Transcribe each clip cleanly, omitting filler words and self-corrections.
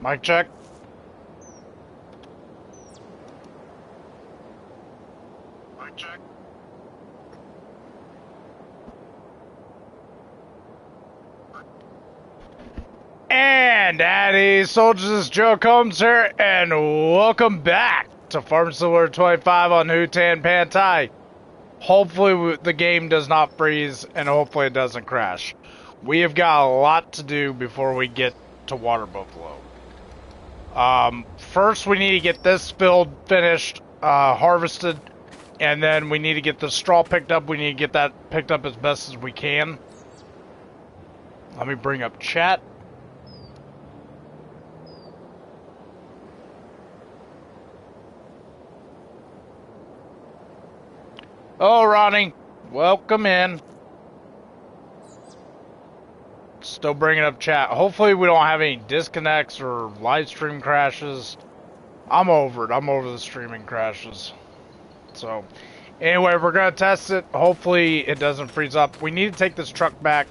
Mic check. Mic check. And Daddy Soldiers, Joe Combs here, and welcome back to Farm Simulator 25 on Hutan, Pantai. Hopefully the game does not freeze, and hopefully it doesn't crash. We have got a lot to do before we get to Water Buffalo. First we need to get this field finished, harvested, and then we need to get the straw picked up. We need to get that picked up as best as we can. Let me bring up chat. Oh, Ronnie, welcome in. Still bringing up chat. Hopefully we don't have any disconnects or live stream crashes. I'm over it. I'm over the streaming crashes. So, anyway, we're going to test it. Hopefully it doesn't freeze up. We need to take this truck back.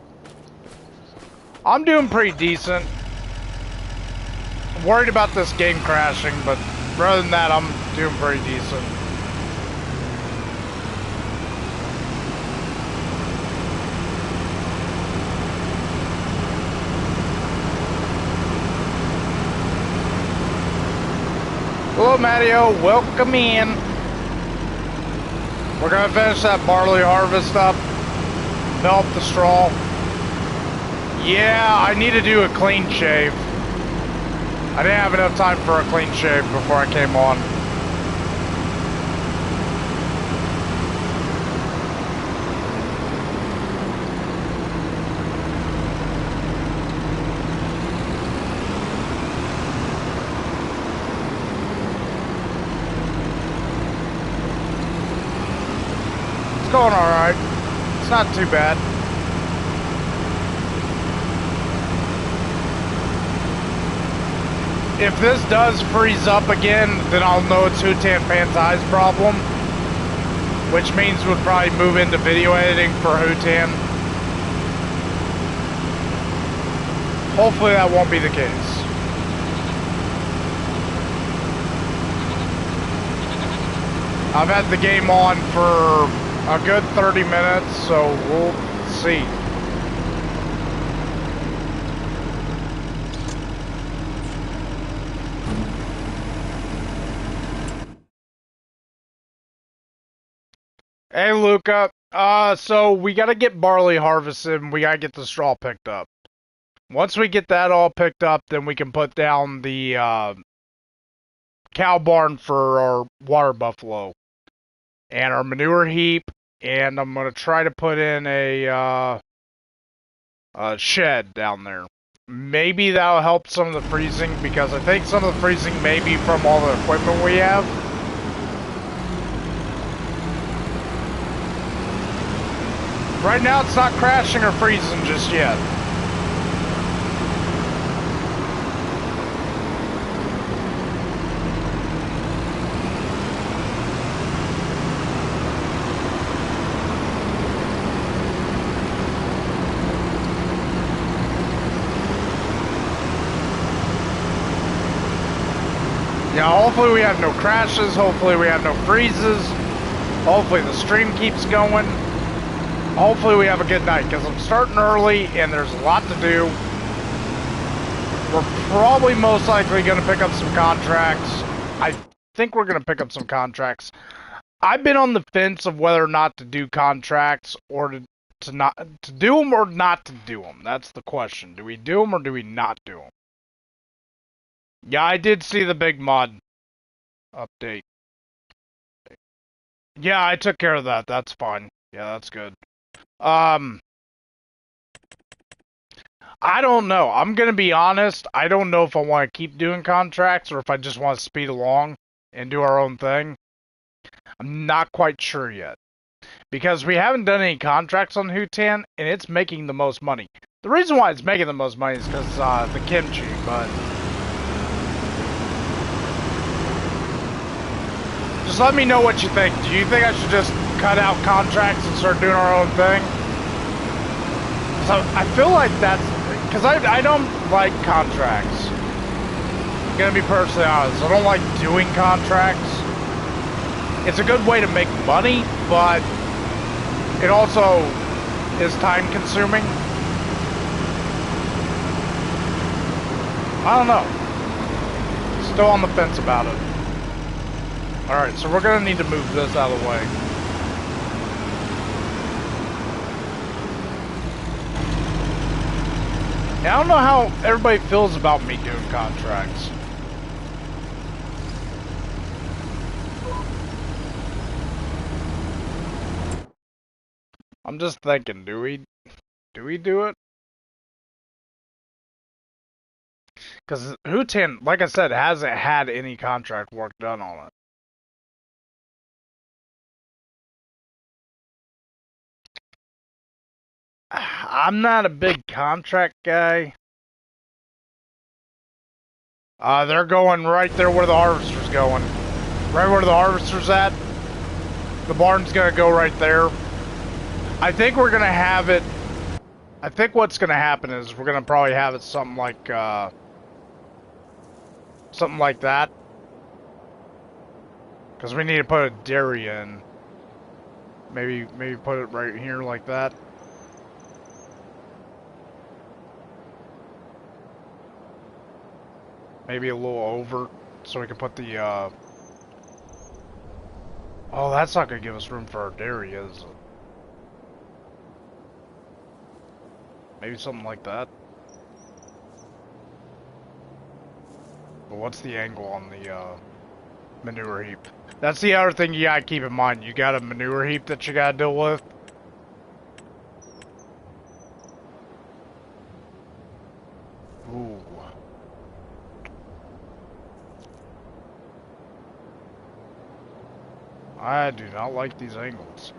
I'm doing pretty decent. I'm worried about this game crashing, but rather than that, I'm doing pretty decent. Hello, Matteo. Welcome in. We're going to finish that barley harvest up. Melt the straw. Yeah, I need to do a clean shave. I didn't have enough time for a clean shave before I came on. It's going alright. It's not too bad. If this does freeze up again, then I'll know it's Hutan Pantai's problem. Which means we'll probably move into video editing for Hutan. Hopefully that won't be the case. I've had the game on for a good 30 minutes, so we'll see. Hey, Luca. So we gotta get barley harvested and we gotta get the straw picked up. Once we get that all picked up, then we can put down the, cow barn for our water buffalo. And our manure heap, and I'm gonna try to put in a shed down there. Maybe that'll help some of the freezing, because I think some of the freezing may be from all the equipment we have. Right now it's not crashing or freezing just yet. Yeah, hopefully we have no crashes, hopefully we have no freezes, hopefully the stream keeps going, hopefully we have a good night, because I'm starting early and there's a lot to do. We're probably most likely going to pick up some contracts. I think we're going to pick up some contracts. I've been on the fence of whether or not to do contracts, or to do them or not to do them. That's the question. Do we do them or do we not do them? Yeah, I did see the big mod update. Yeah, I took care of that. That's fine. Yeah, that's good. I don't know. I'm gonna be honest. I don't know if I want to keep doing contracts or if I just want to speed along and do our own thing. I'm not quite sure yet. Because we haven't done any contracts on Hutan, and it's making the most money. The reason why it's making the most money is because the kimchi, but just let me know what you think. Do you think I should just cut out contracts and start doing our own thing? So I feel like that's because I don't like contracts. gonna be personally honest, I don't like doing contracts. It's a good way to make money, but it also is time consuming. I don't know. Still on the fence about it. Alright, so we're gonna need to move this out of the way. Yeah, I don't know how everybody feels about me doing contracts. I'm just thinking, do we do it? Because Hutan, like I said, hasn't had any contract work done on it. I'm not a big contract guy. They're going right there where the harvester's going. Right where the harvester's at. The barn's gonna go right there. I think we're gonna have it. I think what's gonna happen is we're gonna probably have it something like that. Because we need to put a dairy in. Maybe put it right here like that. Maybe a little over, so we can put the, Oh, that's not gonna give us room for our dairy, is it? Maybe something like that. But what's the angle on the, manure heap? That's the other thing you gotta keep in mind. You got a manure heap that you gotta deal with. Ooh. I do not like these angles.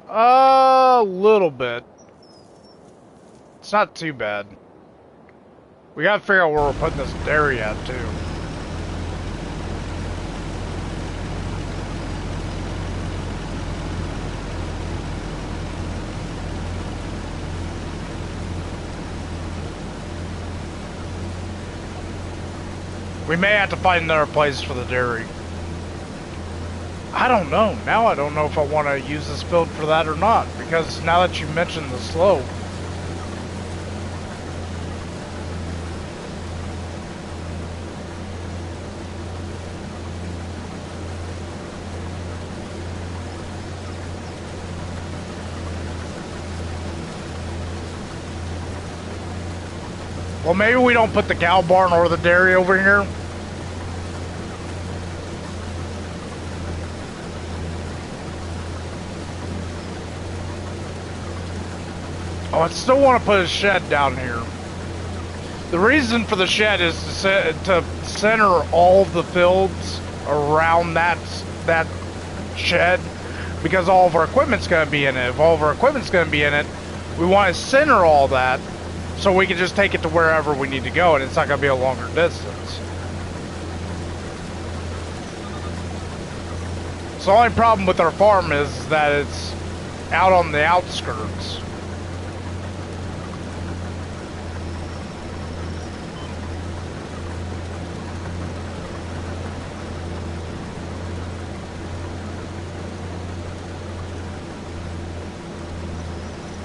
A little bit. It's not too bad. We gotta figure out where we're putting this dairy at, too. We may have to find another place for the dairy. I don't know. Now I don't know if I want to use this field for that or not, because now that you mentioned the slope. Well, maybe we don't put the cow barn or the dairy over here. Oh, I still want to put a shed down here. The reason for the shed is to center all of the fields around that shed, because all of our equipment's going to be in it. If all of our equipment's going to be in it, we want to center all that so we can just take it to wherever we need to go, and it's not going to be a longer distance. So the only problem with our farm is that it's out on the outskirts.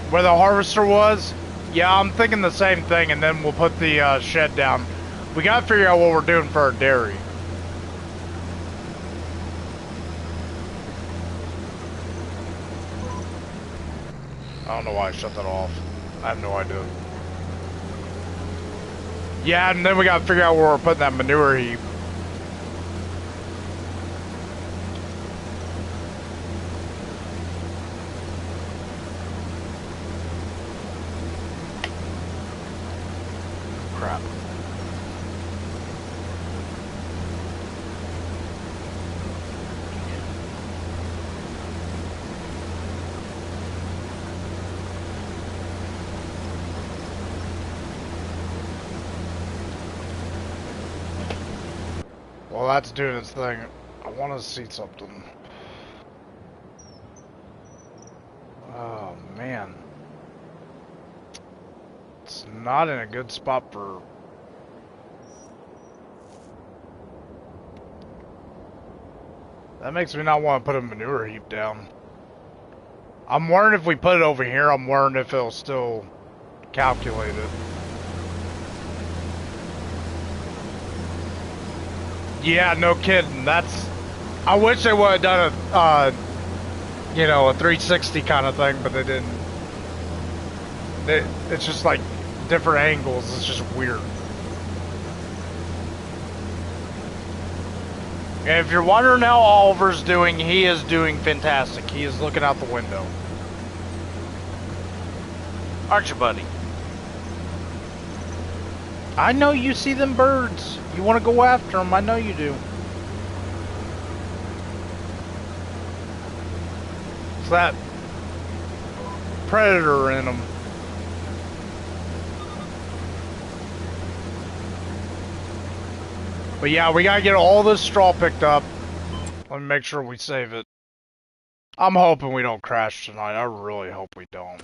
Where the harvester was? Yeah, I'm thinking the same thing, and then we'll put the shed down. We gotta figure out what we're doing for our dairy. I don't know why I shut that off. I have no idea. Yeah, and then we gotta figure out where we're putting that manure heap. Crap. well, that's doing its thing. I want to see something. Oh, man. It's not in a good spot for... That makes me not want to put a manure heap down. I'm wondering if we put it over here, I'm wondering if it'll still calculate it. Yeah, no kidding. That's... I wish they would have done a, you know, a 360 kind of thing, but they didn't. It's just like different angles. It's just weird. And if you're wondering how Oliver's doing, he is doing fantastic. He is looking out the window. Aren't you, buddy? I know you see them birds. You want to go after them. I know you do. It's that predator in them. But yeah, we gotta get all this straw picked up. Let me make sure we save it. I'm hoping we don't crash tonight. I really hope we don't.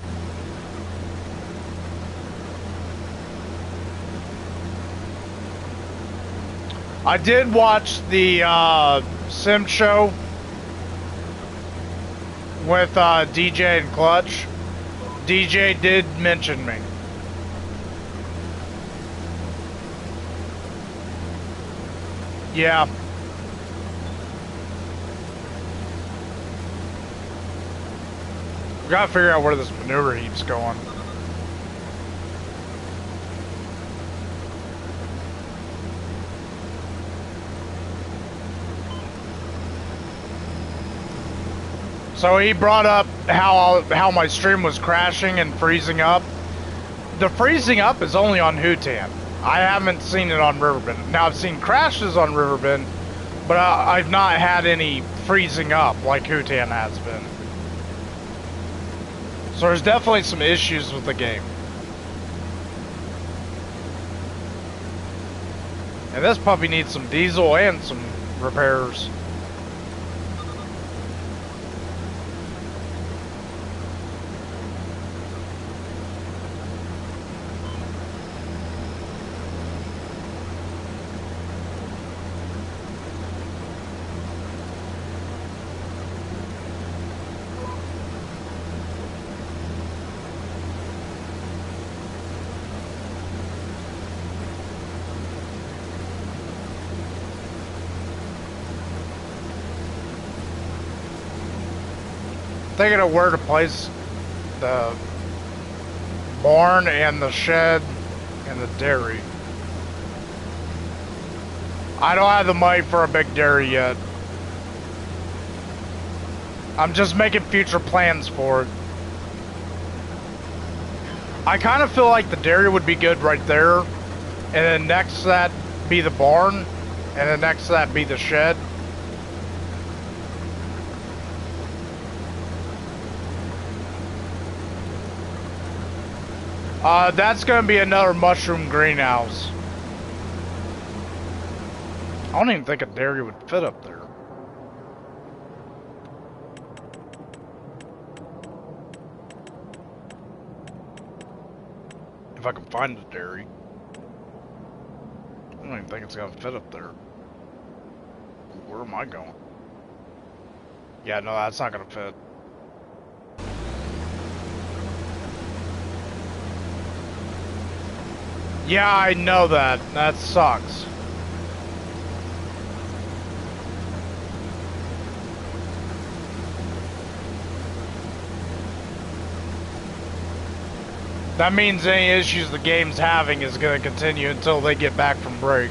I did watch the Sim show with DJ and Clutch. DJ did mention me. Yeah. We gotta figure out where this manure heap's going. So he brought up how my stream was crashing and freezing up. The freezing up is only on Hutan. I haven't seen it on Riverbend. Now I've seen crashes on Riverbend, but I've not had any freezing up like Hutan has been. So there's definitely some issues with the game. And this puppy needs some diesel and some repairs. Thinking of where to place the barn and the shed and the dairy. I don't have the money for a big dairy yet. I'm just making future plans for it. I kind of feel like the dairy would be good right there, and then next to that be the barn, and then next to that be the shed. That's gonna be another mushroom greenhouse. I don't even think a dairy would fit up there. If I can find a dairy. I don't even think it's gonna fit up there. Where am I going? Yeah, no, that's not gonna fit. Yeah, I know that. That sucks. That means any issues the game's having is going to continue until they get back from break.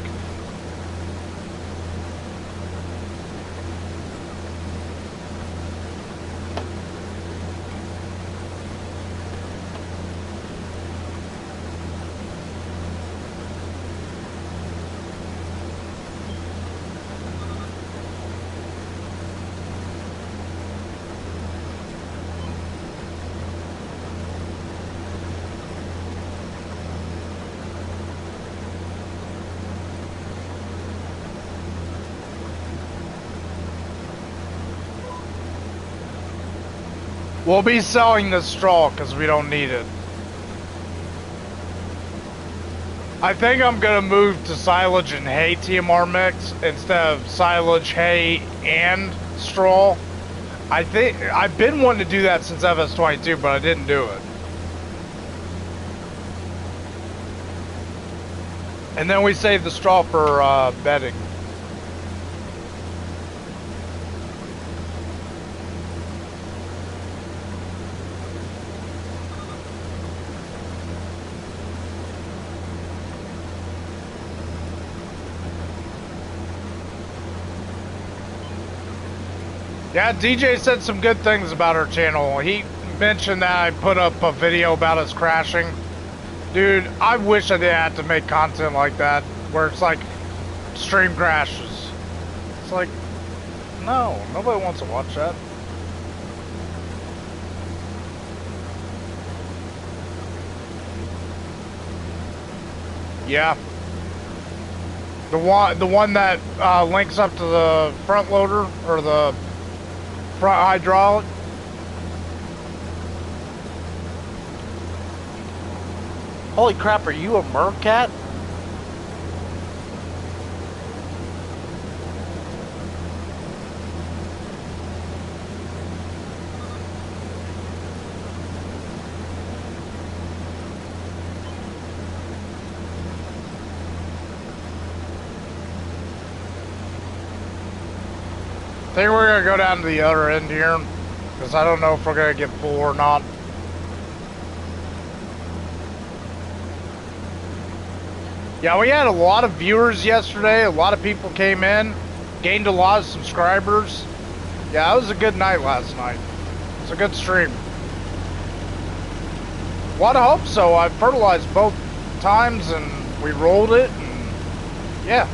We'll be selling the straw because we don't need it. I think I'm gonna move to silage and hay TMR mix instead of silage, hay, and straw. I think I've been wanting to do that since FS22, but I didn't do it. And then we save the straw for bedding. Yeah, DJ said some good things about our channel. He mentioned that I put up a video about us crashing. Dude, I wish I didn't have to make content like that, where it's like, stream crashes. It's like, no, nobody wants to watch that. Yeah. The one that links up to the front loader, or the front hydraulic. Holy crap, are you a mercat? I think we're gonna go down to the other end here, because I don't know if we're gonna get full or not. Yeah, we had a lot of viewers yesterday. A lot of people came in, gained a lot of subscribers. Yeah, it was a good night last night. It's a good stream. Well, I hope so. I fertilized both times and we rolled it, and yeah.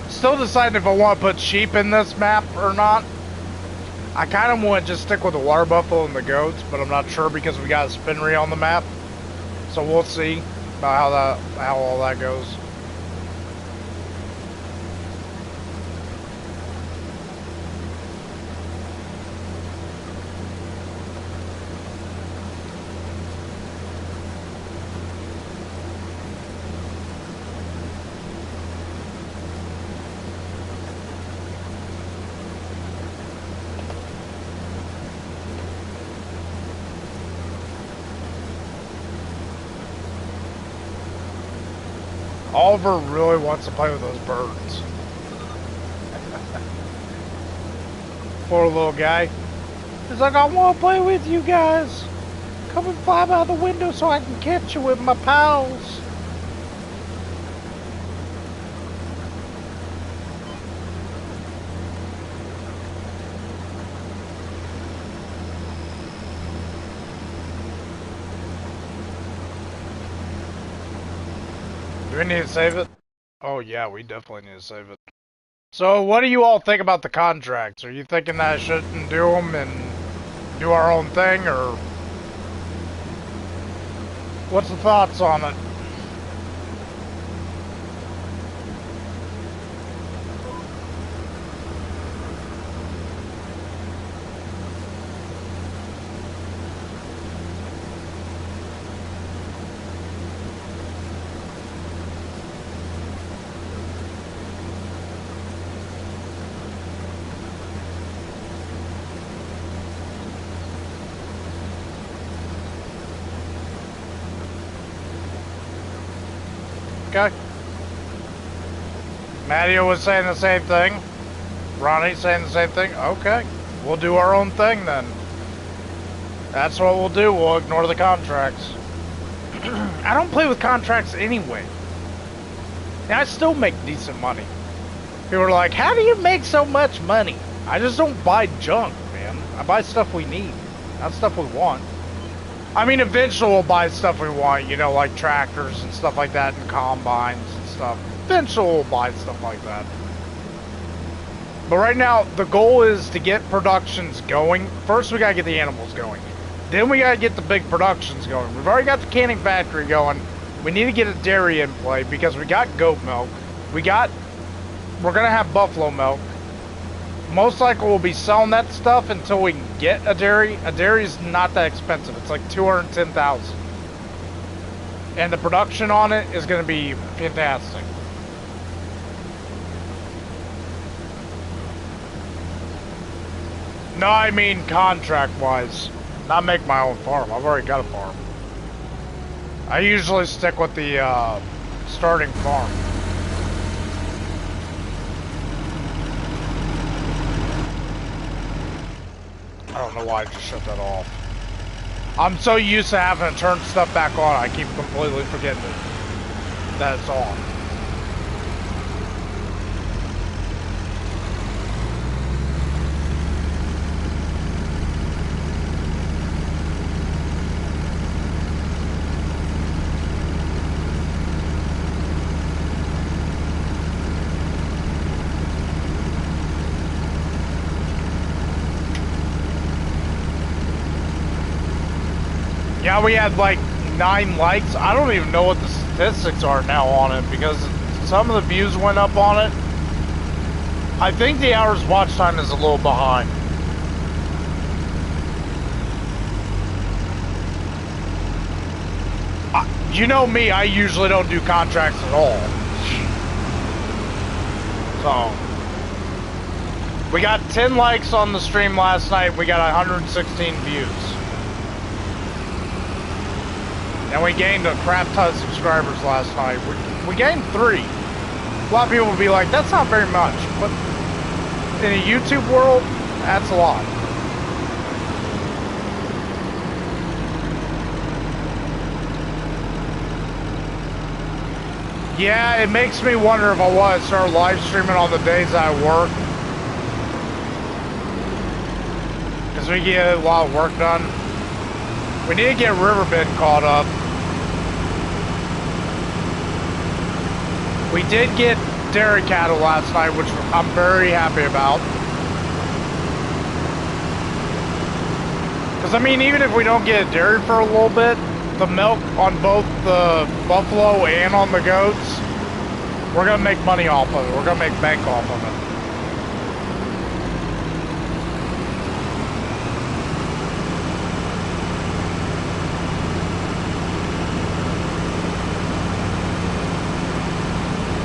Still deciding if I want to put sheep in this map or not. I kind of want to just stick with the water buffalo and the goats, but I'm not sure because we got a spin reel on the map. So we'll see about how all that goes. Oliver really wants to play with those birds. Poor little guy. He's like, I want to play with you guys. Come and fly by the window so I can catch you with my pals. Do we need to save it? Oh yeah, we definitely need to save it. So what do you all think about the contracts? Are you thinking that I shouldn't do them and do our own thing, or what's the thoughts on it? Okay. Matteo was saying the same thing. Ronnie's saying the same thing. Okay. We'll do our own thing then. That's what we'll do. We'll ignore the contracts. I don't play with contracts anyway. And I still make decent money. People are like, how do you make so much money? I just don't buy junk, man. I buy stuff we need, not stuff we want. I mean, eventually we'll buy stuff we want, you know, like tractors and stuff like that, and combines and stuff. Eventually we'll buy stuff like that. But right now, the goal is to get productions going. First, we gotta get the animals going. Then we gotta get the big productions going. We've already got the canning factory going. We need to get a dairy in play because we got goat milk. We're gonna have buffalo milk. Most likely we'll be selling that stuff until we can get a dairy. A dairy is not that expensive. It's like $210,000. And the production on it is gonna be fantastic. No, I mean contract-wise. Not make my own farm. I've already got a farm. I usually stick with the starting farm. I don't know why I just shut that off. I'm so used to having to turn stuff back on, I keep completely forgetting that it's on. Yeah, we had like 9 likes. I don't even know what the statistics are now on it because some of the views went up on it. I think the hours watch time is a little behind. You know me, I usually don't do contracts at all. So, we got 10 likes on the stream last night. We got 116 views. And we gained a crap ton of subscribers last night. We gained 3. A lot of people will be like, that's not very much. But in a YouTube world, that's a lot. Yeah, it makes me wonder if I want to start live streaming on the days I work. Because we get a lot of work done. We need to get Riverbend caught up. We did get dairy cattle last night, which I'm very happy about. Because, I mean, even if we don't get a dairy for a little bit, the milk on both the buffalo and on the goats, we're going to make money off of it. We're going to make bank off of it.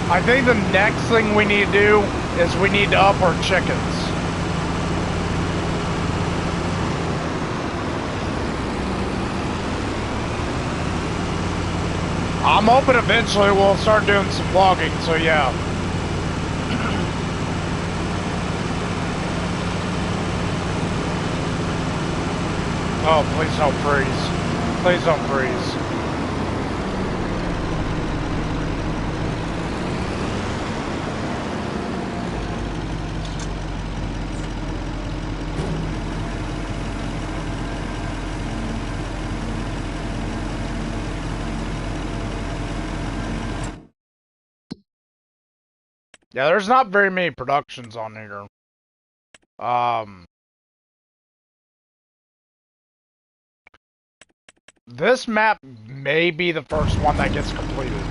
I think the next thing we need to do is we need to up our chickens. I'm hoping eventually we'll start doing some vlogging, so yeah. Oh, please don't freeze. Please don't freeze. Yeah, there's not very many productions on here. This map may be the first one that gets completed.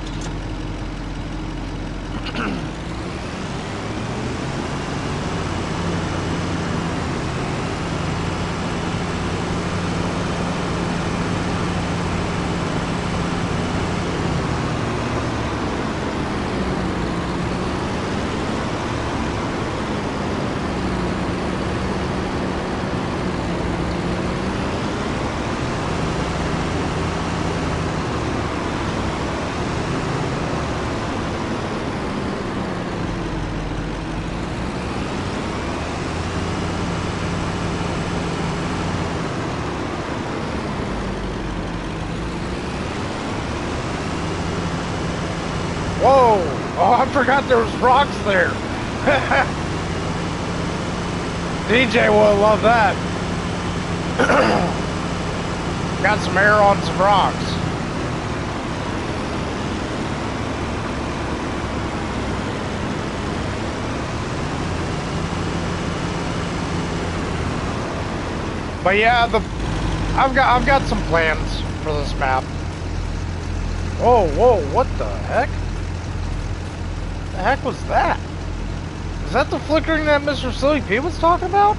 Whoa! Oh, I forgot there was rocks there. DJ will love that. Got some air on some rocks. But yeah, I've got some plans for this map. Oh, whoa, what the heck? The heck was that? Is that the flickering that Mr. Silly P was talking about?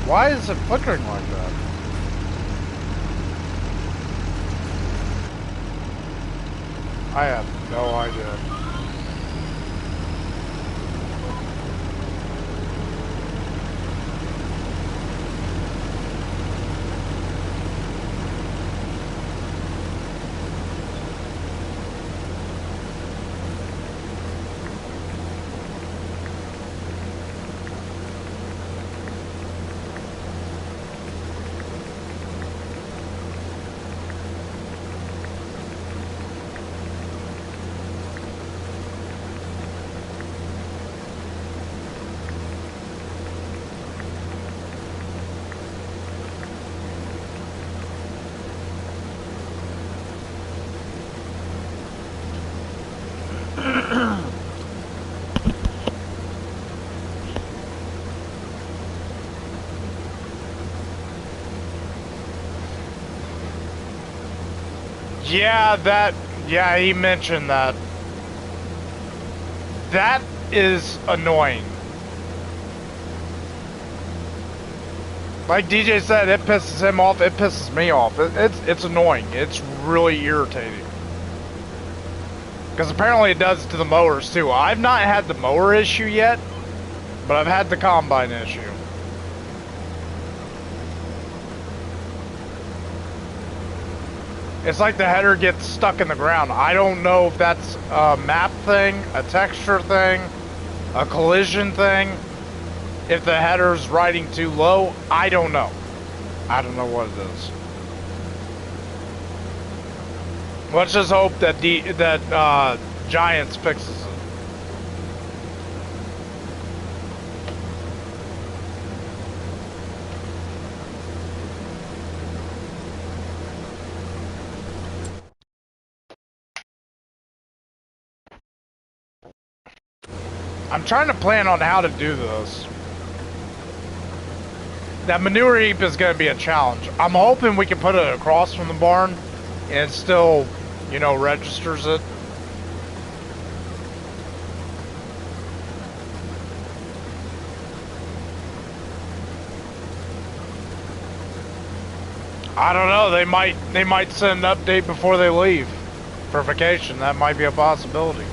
Why is it flickering like that? I have no idea. Yeah, he mentioned that. That is annoying. Like DJ said, it pisses him off, it pisses me off. It's annoying. It's really irritating. Because apparently it does to the mowers too. I've not had the mower issue yet, but I've had the combine issue. It's like the header gets stuck in the ground. I don't know if that's a map thing, a texture thing, a collision thing. If the header's riding too low, I don't know. I don't know what it is. Let's just hope that Giants fixes it. I'm trying to plan on how to do this. That manure heap is going to be a challenge. I'm hoping we can put it across from the barn and it still, you know, registers it. I don't know. They might send an update before they leave for vacation. That might be a possibility.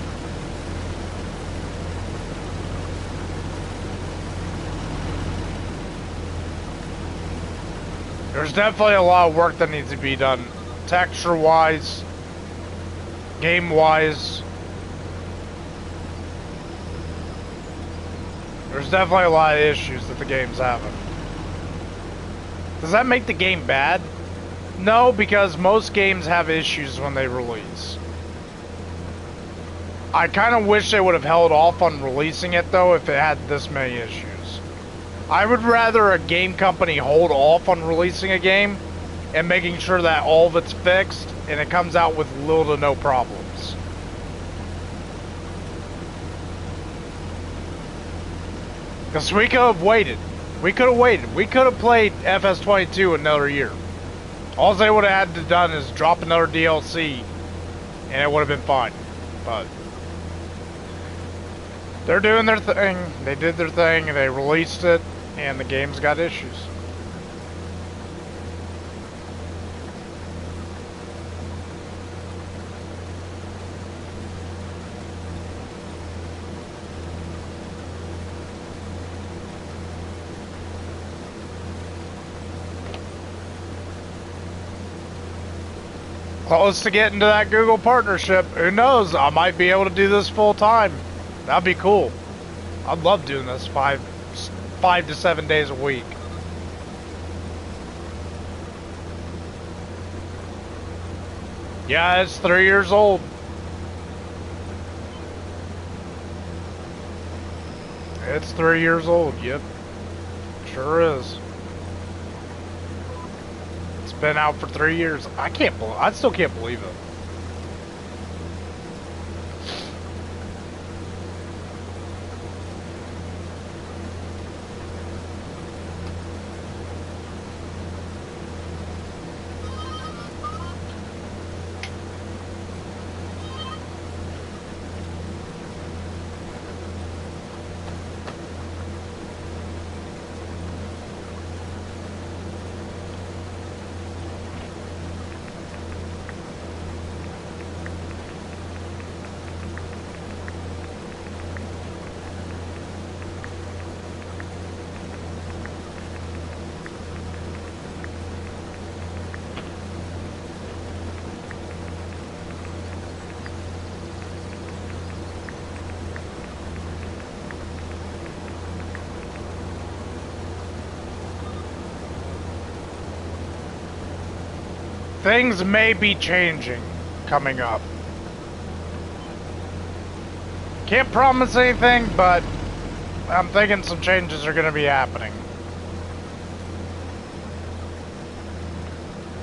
There's definitely a lot of work that needs to be done, texture-wise, game-wise. There's definitely a lot of issues that the game's having. Does that make the game bad? No, because most games have issues when they release. I kind of wish they would have held off on releasing it, though, if it had this many issues. I would rather a game company hold off on releasing a game and making sure that all of it's fixed and it comes out with little to no problems. Because we could have waited. We could have waited. We could have played FS22 another year. All they would have had to done is drop another DLC and it would have been fine. But they're doing their thing. They did their thing. They released it. And the game's got issues. Close to getting to that Google partnership. Who knows? I might be able to do this full time. That'd be cool. I'd love doing this 5 to 7 days a week. Yeah, it's 3 years old. It's 3 years old, yep. Sure is. It's been out for 3 years. I still can't believe it. things may be changing coming up. Can't promise anything, but I'm thinking some changes are going to be happening.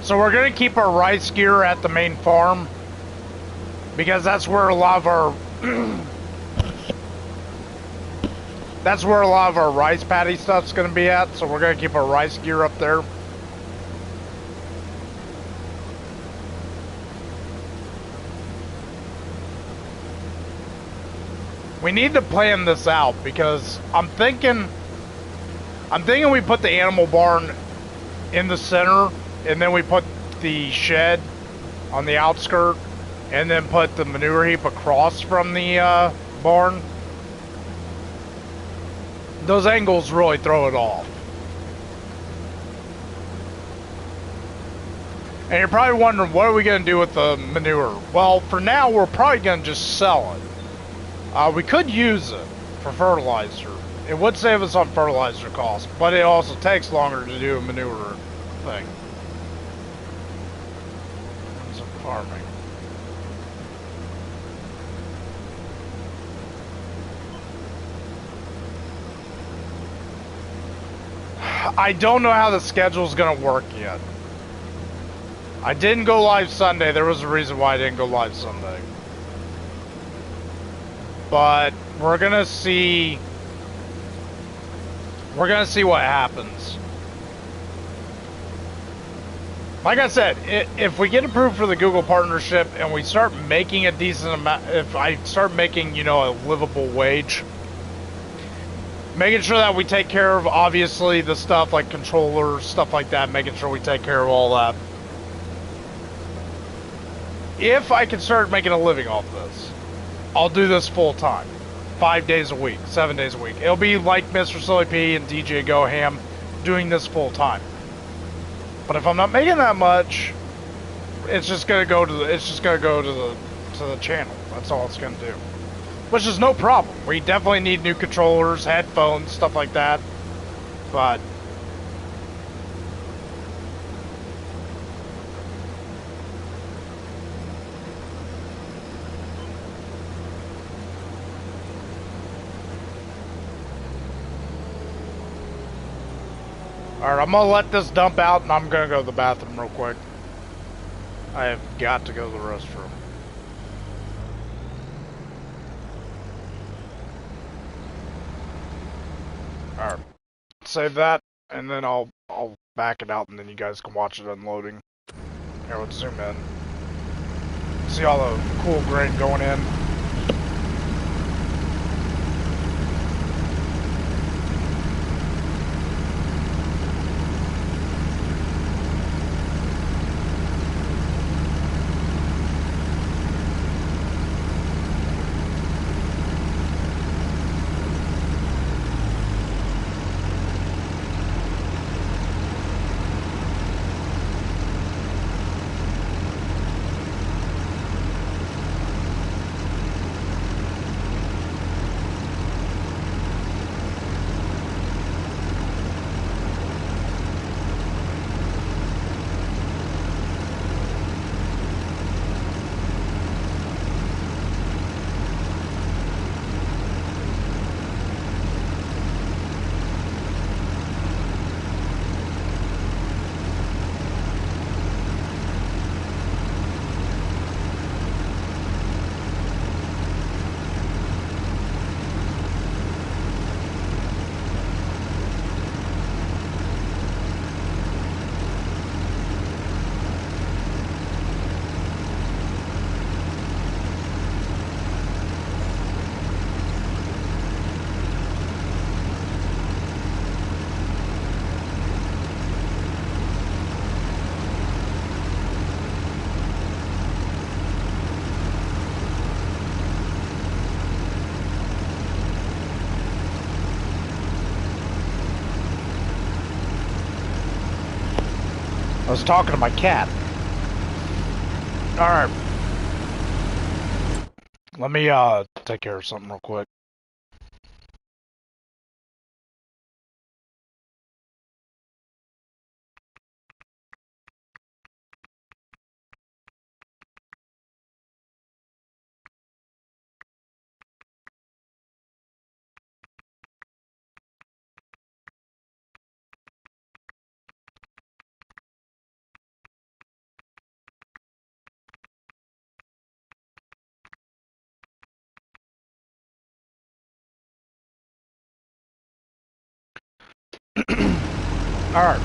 So we're going to keep our rice gear at the main farm, because that's where a lot of our that's where a lot of our rice paddy stuff's going to be at. So we're going to keep our rice gear up there. We need to plan this out, because I'm thinking we put the animal barn in the center, and then we put the shed on the outskirt, and then put the manure heap across from the barn. Those angles really throw it off. And you're probably wondering, what are we going to do with the manure? Well, for now, we're probably going to just sell it. We could use it for fertilizer. It would save us on fertilizer costs, but it also takes longer to do a manure thing. Some farming. I don't know how the schedule's gonna work yet. I didn't go live Sunday. There was a reason why I didn't go live Sunday. But we're gonna see what happens. Like I said, if we get approved for the Google partnership and we start making a decent amount, if I start making, you know, a livable wage, making sure that we take care of, obviously, the stuff like controllers, stuff like that, making sure we take care of all that. If I can start making a living off this, I'll do this full time. 5 days a week, 7 days a week. It'll be like Mr. Silly P and DJ Go Ham doing this full time. But if I'm not making that much, it's just gonna go to the channel. That's all it's gonna do. Which is no problem. We definitely need new controllers, headphones, stuff like that. But alright, I'm gonna let this dump out and I'm gonna go to the bathroom real quick. I have got to go to the restroom. Alright. Save that, and then I'll back it out, and then you guys can watch it unloading. Here, let's zoom in. See all the cool grain going in. I was talking to my cat. Alright. Let me take care of something real quick. Alright.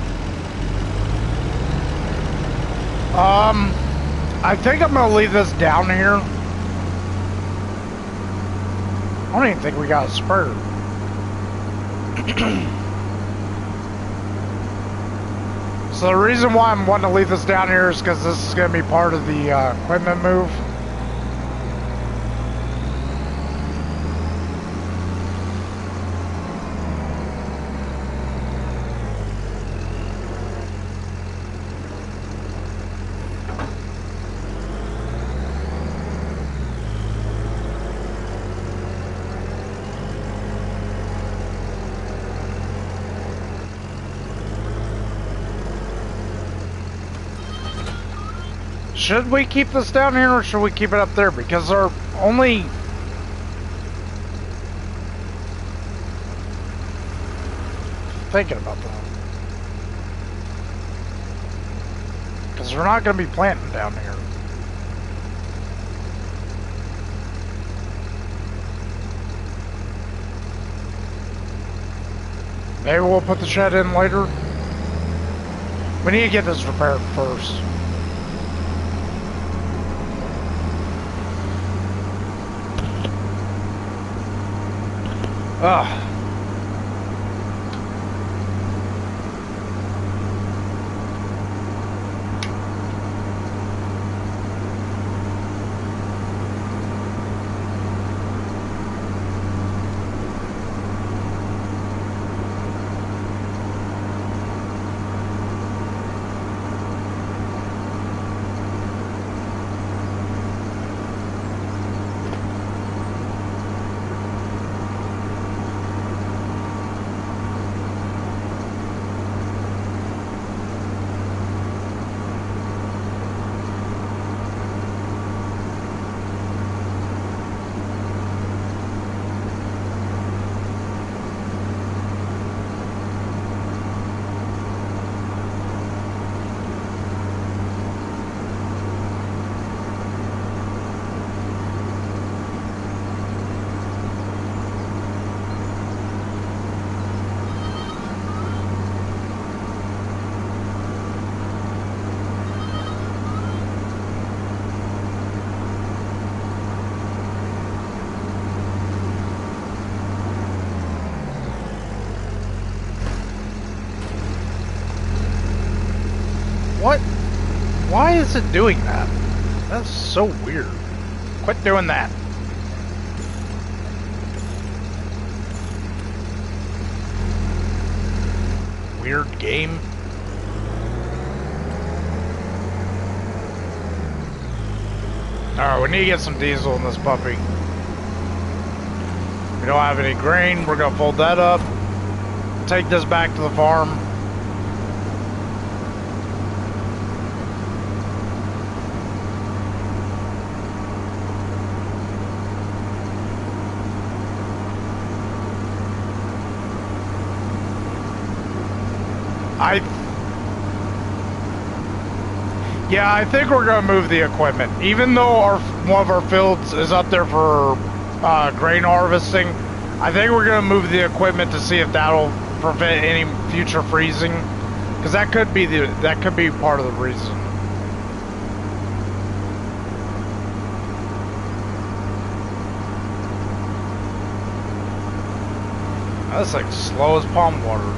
I think I'm gonna leave this down here. I don't even think we got a spur. So the reason why I'm wanting to leave this down here is because this is gonna be part of the equipment move. Should we keep this down here or should we keep it up there? Because our only... Thinking about that. Because we're not going to be planting down here. Maybe we'll put the shed in later. We need to get this repaired first. Ugh. What? Why is it doing that? That's so weird. Quit doing that. Weird game. Alright, we need to get some diesel in this puppy. We don't have any grain. We're gonna fold that up. Take this back to the farm. Yeah, I think we're gonna move the equipment. Even though one of our fields is up there for grain harvesting, I think we're gonna move the equipment to see if that'll prevent any future freezing, because that could be part of the reason. That's like slow as palm water.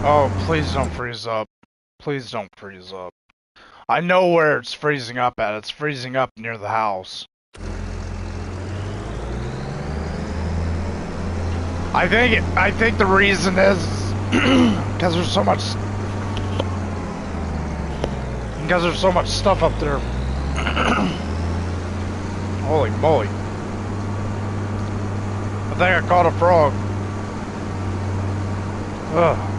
Oh, please don't freeze up. Please don't freeze up. I know where it's freezing up at. It's freezing up near the house. I think the reason is because there's so much stuff up there. Holy moly. I think I caught a frog. Ugh.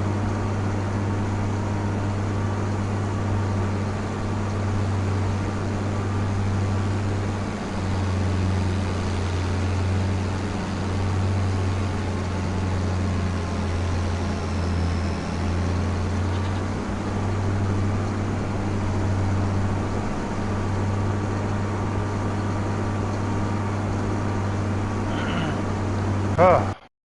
Huh.